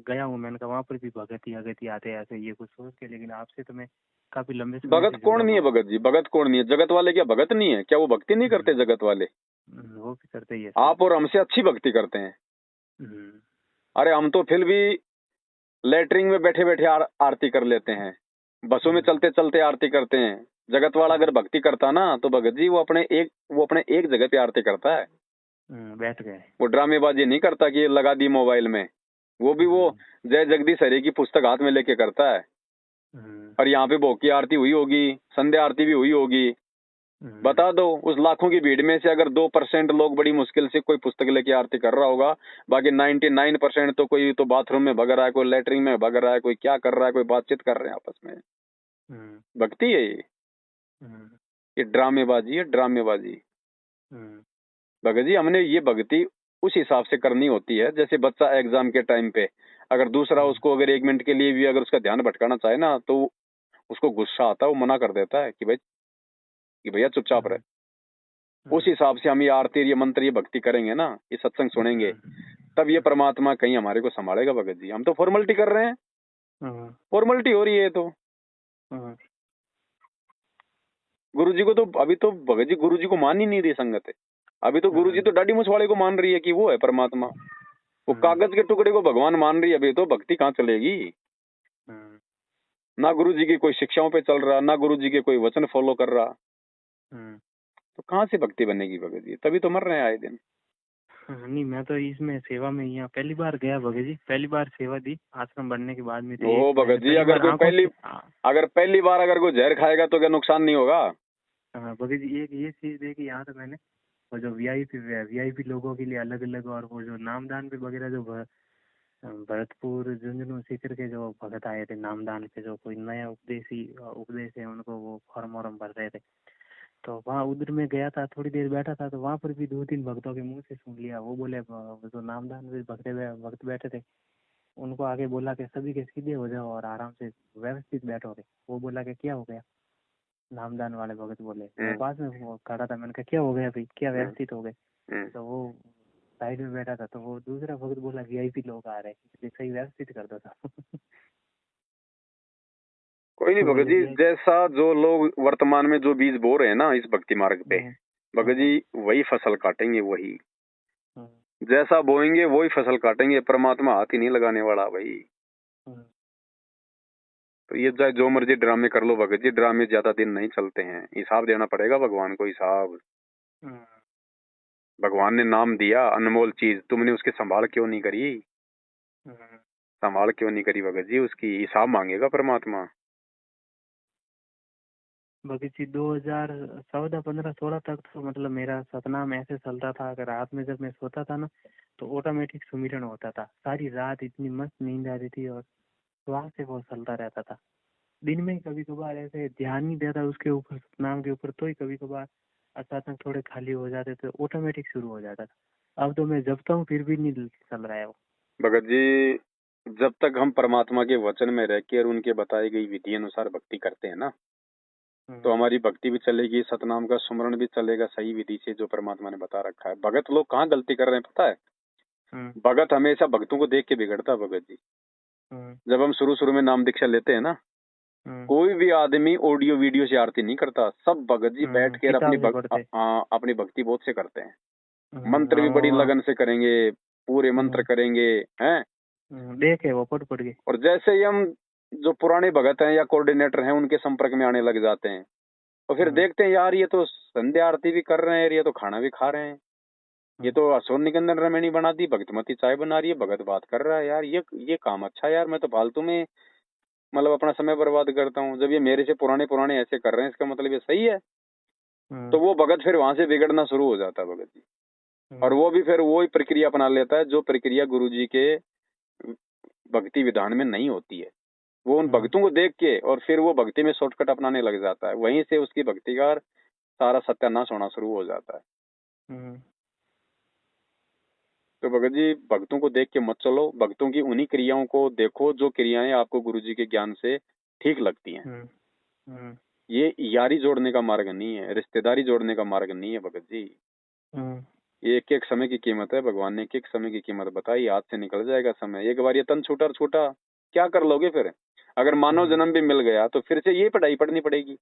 गया हूँ, मैंने कहा वहाँ पर भी भगत ही आते हैं ऐसे, ये कुछ सोच के। लेकिन आपसे तो मैं काफी लंबे समय भगत कौन नहीं है भगत जी, भगत कौन नहीं है? जगत वाले क्या भगत नहीं है क्या? वो भक्ति नहीं करते जगत वाले? वो भी करते ही है। आप और हमसे अच्छी भक्ति करते हैं। अरे हम तो फिर भी लेटरिंग में बैठे बैठे आरती कर लेते हैं, बसों में चलते चलते आरती करते हैं। जगत वाला अगर भक्ति करता ना तो भगत जी वो अपने एक जगह पे आरती करता है, बैठ गए। वो ड्रामेबाजी नहीं करता कि लगा दी मोबाइल में। वो भी वो जय जगदीश हरि की पुस्तक हाथ में लेके करता है। और यहाँ पे भोग की आरती हुई होगी, संध्या आरती भी हुई होगी। बता दो उस लाखों की भीड़ में से अगर 2% लोग बड़ी मुश्किल से कोई पुस्तक लेके आरती कर रहा होगा, बाकी 99% तो कोई तो बाथरूम में भग रहा है, कोई लेटरिन में भग रहा है, कोई क्या कर रहा है, कोई बातचीत कर रहे हैं आपस में। भक्ति है ये ड्रामेबाजी है, ड्रामेबाजी। भगत जी हमने ये भक्ति उस हिसाब से करनी होती है, जैसे बच्चा एग्जाम के टाइम पे अगर दूसरा उसको अगर 1 मिनट के लिए भी अगर उसका ध्यान भटकाना चाहे ना, तो उसको गुस्सा आता है, वो मना कर देता है कि भाई कि भैया चुपचाप रहे। उस हिसाब से हम ये आरती, ये मंत्र, ये भक्ति करेंगे ना, ये सत्संग सुनेंगे, तब ये परमात्मा कहीं हमारे को संभालेगा भगत जी। हम तो फॉर्मेलिटी कर रहे हैं, फॉर्मेलिटी हो रही है। तो गुरु जी को तो अभी तो भगत जी गुरु जी को मान ही नहीं रही संगत है। अभी तो गुरु जी तो दाढ़ी मूछ वाले को मान रही है कि वो है परमात्मा। वो कागज के टुकड़े को भगवान मान रही है। अभी तो भक्ति कहाँ चलेगी? ना गुरु जी की कोई शिक्षाओं पे चल रहा, ना गुरु जी के कोई वचन फॉलो कर रहा, तो कहाँ से भक्ति बनेगी भगत जी? तभी तो मर रहे हैं आए दिन। नहीं, मैं तो इसमें सेवा में यहाँ पहली बार गया भगत जी, पहली बार सेवा दी आश्रम बनने के बाद में। ओ भगत जी, अगर पहली बार अगर कोई जहर खाएगा तो क्या नुकसान नहीं होगा? हाँ भगत जी, एक ये चीज देखी यहाँ तो मैंने, और जो वीआईपी लोगों के लिए अलग अलग, और वो जो नामदान पे वगैरह जो भरतपुर झुंझुनू सीकर के जो भगत आए थे नामदान पे, जो कोई नया उपदेश है उनको वो फॉर्म वॉर्म भर रहे थे, तो वहाँ उधर में गया था, थोड़ी देर बैठा था, तो वहाँ पर भी 2-3 भक्तों के मुंह से सुन लिया। वो बोले, जो नामदान में भक्त बैठे थे उनको आगे बोला कि सभी के सीधे हो जाओ और आराम से व्यवस्थित बैठोगे। वो बोला कि क्या हो गया? नामदान वाले भगत बोले, मैं पास में वो खड़ा था, मैंने कहा क्या हो गया भाई, क्या व्यवस्थित हो गए? तो वो साइड में बैठा था, तो वो दूसरा भगत बोला वीआईपी लोग आ रहे हैं, सही व्यवस्थित कर दो था। कोई नहीं भगत जी, जैसा जो लोग वर्तमान में जो बीज बो रहे हैं ना इस भक्ति मार्ग पे, भगत जी वही फसल काटेंगे। वही जैसा बोएंगे वही फसल काटेंगे। परमात्मा हाथ ही नहीं लगाने वाला भाई। तो ये चाहे जो मर्जी ड्रामे कर लो भगत जी, ड्रामे ज्यादा दिन नहीं चलते हैं। हिसाब देना पड़ेगा भगवान को, हिसाब। भगवान ने नाम दिया, अनमोल चीज, तुमने उसकी संभाल क्यों नहीं करी? संभाल क्यों नहीं करी भगत जी? उसकी हिसाब मांगेगा परमात्मा। बाकी चीज 2014, 15, 16 तक तो मतलब मेरा सतनाम ऐसे चलता था, अगर रात में जब मैं सोता था ना तो ऑटोमेटिक सुमिरन होता था, सारी रात इतनी मस्त नींद आ रही थी और वहां से वो चलता रहता था। दिन में कभी कभार ऐसे ध्यान नहीं देता उसके ऊपर, सतनाम के ऊपर, तो ही कभी कभार अचानक थोड़े खाली हो जाते तो ऑटोमेटिक शुरू हो जाता था। अब तो मैं जपता हूँ फिर भी नहीं चल रहा है वो। भगत जी, जब तक हम परमात्मा के वचन में रह के और उनके बताई गई विधि अनुसार भक्ति करते हैं ना, तो हमारी भक्ति भी चलेगी, सतनाम का सुमरण भी चलेगा सही विधि से जो परमात्मा ने बता रखा है। भगत लोग कहाँ गलती कर रहे हैं पता है? भगत हमेशा भक्तों को देख के बिगड़ता है भगत जी। जब हम शुरू में नाम दीक्षा लेते हैं ना, कोई भी आदमी ऑडियो वीडियो से आरती नहीं करता। सब भगत जी बैठ कर अपनी भक्ति बोध से करते हैं। मंत्र भी बड़ी लगन से करेंगे, पूरे मंत्र करेंगे, हैं? देखे वो पढ़ के। और जैसे ही हम जो पुराने भगत हैं या कोऑर्डिनेटर हैं उनके संपर्क में आने लग जाते हैं, तो फिर देखते हैं यार ये तो संध्या आरती भी कर रहे हैं, ये तो खाना भी खा रहे हैं, ये तो असुर निकंदन रमणी बना दी, भक्तमती चाय बना रही है, भगत बात कर रहा है। यार ये काम अच्छा है यार, मैं तो फालतू में मतलब अपना समय बर्बाद करता हूँ। जब ये मेरे से पुराने ऐसे कर रहे हैं, इसका मतलब ये सही है। तो वो भगत फिर वहां से बिगड़ना शुरू हो जाता है भगत जी। और वो भी फिर वो ही प्रक्रिया अपना लेता है जो प्रक्रिया गुरु जी के भक्ति विधान में नहीं होती है। वो उन भक्तों को देख के और फिर वो भक्ति में शॉर्टकट अपनाने लग जाता है। वहीं से उसकी भक्ति का सारा सत्यानाश होना शुरू हो जाता है। तो भगत जी भक्तों को देख के मत चलो, भक्तों की उन्हीं क्रियाओं को देखो जो क्रियाएं आपको गुरु जी के ज्ञान से ठीक लगती हैं। ये यारी जोड़ने का मार्ग नहीं है, रिश्तेदारी जोड़ने का मार्ग नहीं है भगत जी। ये एक एक समय की कीमत है। भगवान ने एक एक समय की कीमत बताई, हाथ से निकल जाएगा समय। एक बार ये तन छूटा छूटा क्या कर लोगे फिर? अगर मानव जन्म भी मिल गया तो फिर से ये पढ़ाई पढ़नी पड़ेगी,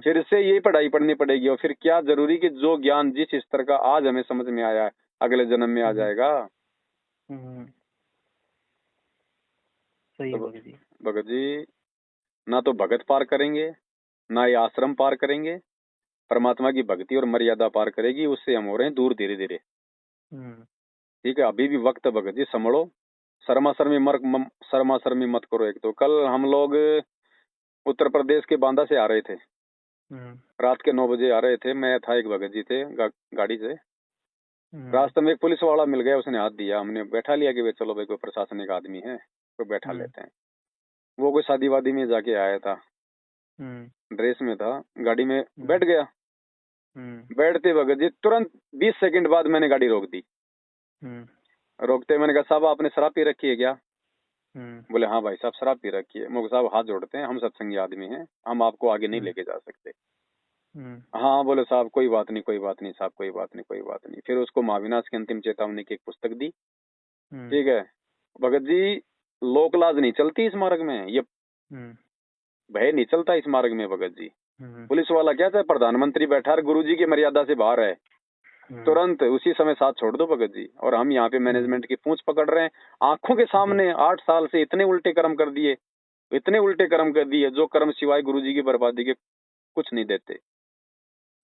फिर से ये पढ़ाई पढ़नी पड़ेगी। और फिर क्या जरूरी कि जो ज्ञान जिस स्तर का आज हमें समझ में आया है अगले जन्म में आ जाएगा? सही तो भगत जी ना तो भगत पार करेंगे, ना ये आश्रम पार करेंगे। परमात्मा की भक्ति और मर्यादा पार करेगी, उससे हम हो रहे हैं दूर धीरे धीरे। ठीक है, अभी भी वक्त है भगत जी, संभलो। शर्मा शर्मी मत करो। एक तो कल हम लोग उत्तर प्रदेश के बांदा से आ रहे थे, रात के 9 बजे आ रहे थे। मैं था, एक भगत जी थे गाड़ी से। रास्ते में एक पुलिस वाला मिल गया, उसने हाथ दिया, हमने बैठा लिया कि भाई चलो भाई कोई प्रशासनिक आदमी है तो बैठा लेते हैं। वो कोई शादी वादी में जाके आया था, ड्रेस में था, गाड़ी में बैठ गया। बैठते भगत जी तुरंत 20 सेकंड बाद मैंने गाड़ी रोक दी। रोकते मैंने कहा साहब आपने शराब पी रखी है क्या? बोले हाँ भाई साहब शराब पी रखी है। मुझे साहब हाथ जोड़ते हैं, हम सत्संगी आदमी हैं, हम आपको आगे नहीं लेके जा सकते। हाँ बोले साहब कोई बात नहीं, कोई बात नहीं साहब, कोई बात नहीं, कोई बात नहीं। फिर उसको महाविनाश की अंतिम चेतावनी की एक पुस्तक दी। ठीक है भगत जी, लोक लाज नहीं चलती इस मार्ग में, ये भय नहीं चलता इस मार्ग में भगत जी। पुलिस वाला क्या था, प्रधानमंत्री बैठा है, गुरु जी की मर्यादा से बाहर है, तुरंत उसी समय साथ छोड़ दो भगत जी। और हम यहाँ पे मैनेजमेंट की पूंछ पकड़ रहे हैं, आंखों के सामने 8 साल से इतने उल्टे कर्म कर दिए, इतने उल्टे कर्म कर दिए, जो कर्म सिवाय गुरु जी की बर्बादी के कुछ नहीं देते।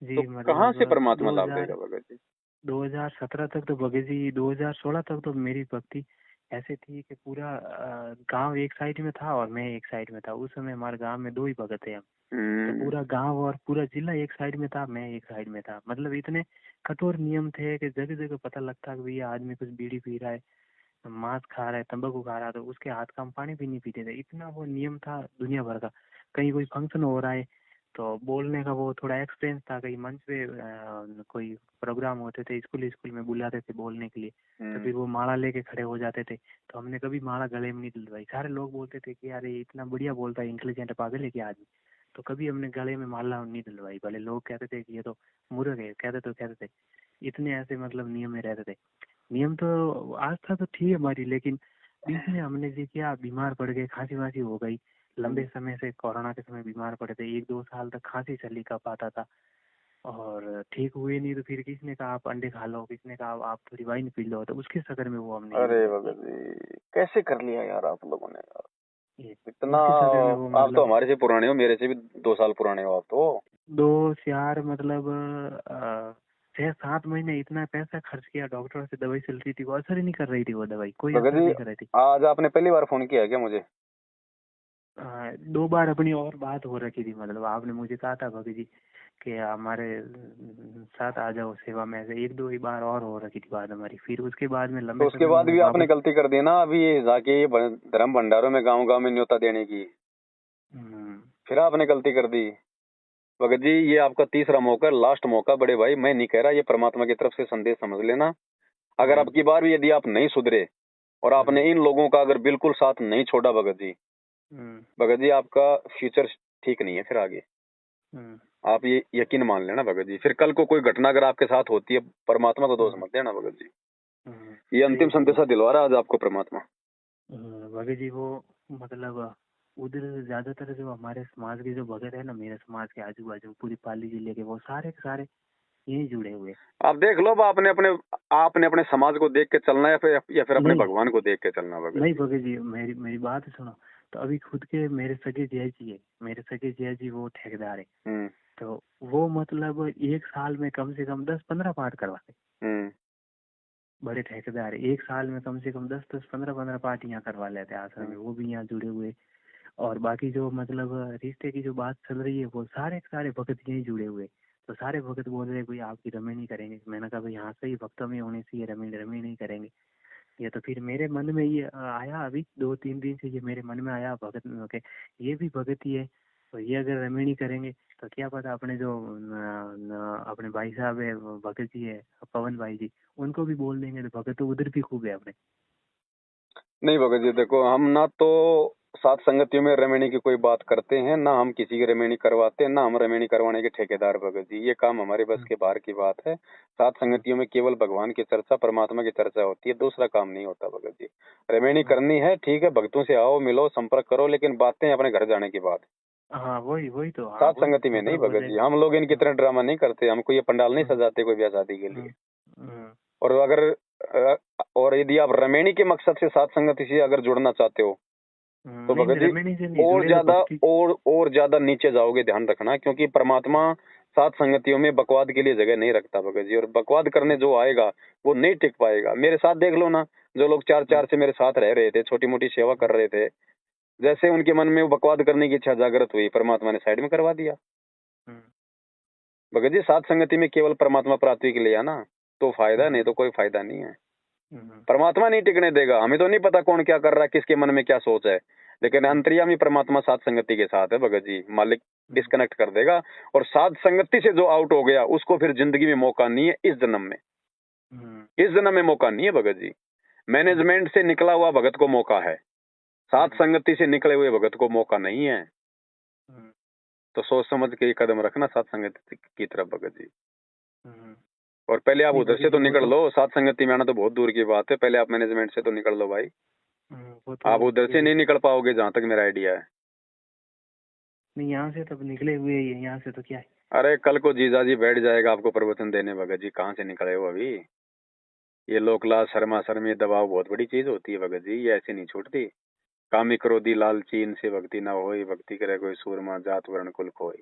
तो कहाँ से परमात्मा लाभ देगा भगत जी? 2017 तक तो भगत जी, 2016 तक तो मेरी भक्ति ऐसे थी कि पूरा गांव एक साइड में था और मैं एक साइड में था। उस समय हमारे गांव में 2 ही भगत थे हम, तो पूरा गांव और पूरा जिला एक साइड में था, मैं एक साइड में था। मतलब इतने कठोर नियम थे कि जगह जगह पता लगता कि भैया आदमी कुछ बीड़ी पी रहा है, मांस खा रहा है, तंबाकू खा रहा है, तो उसके हाथ का हम पानी भी नहीं पीते थे। इतना वो नियम था दुनिया भर का। कहीं कोई फंक्शन हो रहा है तो बोलने का वो थोड़ा एक्सपीरियंस था, कहीं मंच पे कोई प्रोग्राम होते थे, स्कूल में बुलाते थे बोलने के लिए, तो फिर वो माला लेके खड़े हो जाते थे। तो हमने कभी माला गले में नहीं दिलवाई। सारे लोग बोलते थे कि यार ये इतना बढ़िया बोलता है, इंटेलिजेंट है, पागल है क्या आदमी। तो कभी हमने गले में माला नहीं दिलवाई, भले लोग कहते थे कि ये तो मूर्ख है, कहते थे। इतने ऐसे मतलब नियम में रहते थे। नियम तो आस्था तो थी हमारी, लेकिन बीच में हमने जी क्या, बीमार पड़ गए, खांसी वासी हो गई। लंबे समय से कोरोना के समय बीमार पड़े थे, 1-2 साल तक खांसी चली का पाता था और ठीक हुए नहीं। तो फिर किसने कहा आप अंडे खा लो, किसने कहा आप थोड़ी वाइन पी लो, तो उसके चक्कर में वो हमने अरे भगत जी कैसे कर लिया यार आप लोगों ने यार, इतना। उसके चक्कर में वो आप तो मतलब हमारे से पुराने हो, मेरे से भी 2 साल पुराने हो आप तो। 2 4 मतलब 6-7 महीने इतना पैसा खर्च किया, डॉक्टर से दवाई चल रही थी, वो असर ही नहीं कर रही थी, वो दवाई कोई भगत असर जी नहीं कर रही थी। आज आपने पहली बार फोन किया है क्या मुझे? 2 बार अपनी और बात हो रखी थी। मतलब आपने मुझे कहा था भगत जी कि हमारे साथ आ जाओ सेवा में, ऐसे 1-2 ही बार और हो रखी थी बात हमारी। फिर उसके बाद में तो लंबे उसके समय में बाद मैं भी आपने वापस गलती कर दी ना, अभी जाके ये धर्म भंडारों में गांव गांव में न्योता देने की, फिर आपने गलती कर दी। भगत जी ये आपका तीसरा मौका, लास्ट मौका बड़े भाई, मैं नहीं कह रहा, ये परमात्मा की तरफ से संदेश समझ लेना। अगर अब की बार भी यदि आप नहीं सुधरे और आपने इन लोगों का अगर बिल्कुल साथ नहीं छोड़ा भगत जी आपका फ्यूचर ठीक नहीं है फिर आगे। आप ये यकीन मान लेना भगत जी। फिर कल को कोई घटना अगर आपके साथ होती है, परमात्मा को दोष मत देना भगत जी। ये अंतिम संदेशा दिलवा रहा है आज आपको परमात्मा। भगत जी वो मतलब उधर ज्यादातर जो हमारे समाज के जो भगत है ना, मेरे समाज के आजू बाजू पूरी पाली जिले के, वो सारे के सारे यही जुड़े हुए। आप देख लो, आपने अपने समाज को देख के चलना है या फिर अपने भगवान को देख के चलना भगत नहीं जी? भगत जी मेरी बात सुनो। तो अभी खुद के मेरे सगे जिया जी वो ठेकेदार है। तो वो मतलब 1 साल में कम से कम 10-15 पाठ करवाते। बड़े ठेकेदार 1 साल में कम से कम 10-10 15-15 पाठ यहाँ करवा लेते हैं आश्रम में, वो भी यहाँ जुड़े हुए। और बाकी जो मतलब रिश्ते की जो बात चल रही है, वो सारे के सारे भगत यही जुड़े हुए। तो सारे भगत बोल रहे भाई आपकी रमे नहीं करेंगे। मैंने कहा भाई यहाँ से ही भक्तों में होने से ये रमे नहीं करेंगे। ये तो फिर मेरे मन में ये आया, अभी 2-3 दिन से ये मेरे मन में आया भगत के, ये भी भगत ही है, तो ये अगर रमेणी करेंगे तो क्या पता अपने जो अपने भाई साहब है भगत जी है, पवन भाई जी, उनको भी बोल देंगे तो भगत तो उधर भी खूब है अपने। नहीं भगत जी देखो, हम ना तो सात संगतियों में रमेणी की कोई बात करते हैं, ना हम किसी की रमेणी करवाते हैं, ना हम रमेणी करवाने के ठेकेदार भगत जी। ये काम हमारे बस के बाहर की बात है। सात संगतियों में केवल भगवान की चर्चा, परमात्मा की चर्चा होती है, दूसरा काम नहीं होता भगत जी। रमेणी करनी है ठीक है, भक्तों से आओ मिलो संपर्क करो, लेकिन बातें अपने घर जाने की बात। हाँ वही तो। सात संगति में नहीं भगत जी, हम लोग इनकी तरह ड्रामा नहीं करते, हमको ये पंडाल नहीं सजाते कोई ब्याह शादी के लिए। और अगर और यदि आप रमेणी के मकसद से सात संगति से अगर जुड़ना चाहते हो तो भगत जी और ज्यादा नीचे जाओगे, ध्यान रखना, क्योंकि परमात्मा सात संगतियों में बकवाद के लिए जगह नहीं रखता भगत जी। और बकवाद करने जो आएगा वो नहीं टिक पाएगा। मेरे साथ देख लो ना, जो लोग 4-4 से मेरे साथ रह रहे थे, छोटी मोटी सेवा कर रहे थे, जैसे उनके मन में वो बकवाद करने की इच्छा जागृत हुई, परमात्मा ने साइड में करवा दिया। भगत जी सात संगति में केवल परमात्मा प्राप्ति के लिए आना तो फायदा, नहीं तो कोई फायदा नहीं है। परमात्मा नहीं टिकने देगा। हमें तो नहीं पता कौन क्या कर रहा है, किसके मन में क्या सोच है, लेकिन अंतर्यामी परमात्मा सात संगति के साथ है भगत जी। मालिक डिस्कनेक्ट कर देगा, और सात संगति से जो आउट हो गया उसको फिर जिंदगी में मौका नहीं है, इस जन्म में मौका नहीं है भगत जी। मैनेजमेंट से निकला हुआ भगत को मौका है, साथ संगति से निकले हुए भगत को मौका नहीं है, हम्म, तो सोच समझ के ये कदम रखना साथ संगति की तरफ भगत जी। हम्म। और पहले आप नहीं उधर भगत से तो जी, वो निकल तो लो, साथ संगति में आना तो बहुत दूर की बात है, पहले आप मैनेजमेंट से तो निकल लो भाई। वो आप तो उधर से नहीं निकल पाओगे जहां तक मेरा आइडिया है। नहीं, यहाँ से तब निकले हुए ही है, यहाँ से तो क्या है। अरे कल को जीजा जी बैठ जाएगा आपको प्रवचन देने, भगत जी कहाँ से निकले हो अभी। ये लोकलाज शर्मा शर्मी दबाव बहुत बड़ी चीज होती है भगत जी, ये ऐसे नहीं छूटती। कामी क्रोधी लालची इनसे भक्ति न होई, भक्ति करे कोई सूरमा जात वर्ण कुल खोई।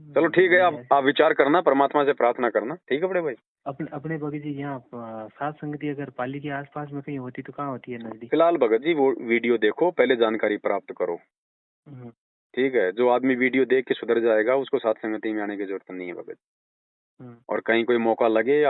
चलो ठीक है, नहीं ऐसे आप विचार करना, परमात्मा से प्रार्थना करना, ठीक है बड़े भाई। अपने अपने भगत जी यहाँ सात संगति अगर पाली के आसपास में कहीं होती तो कहाँ होती है नजदीक। फिलहाल भगत जी वो वीडियो देखो, पहले जानकारी प्राप्त करो, हम्म, ठीक है। जो आदमी वीडियो देख के सुधर जाएगा उसको साथ संगति में आने की जरूरत नहीं है भगत। हम्म। और कहीं कोई मौका लगे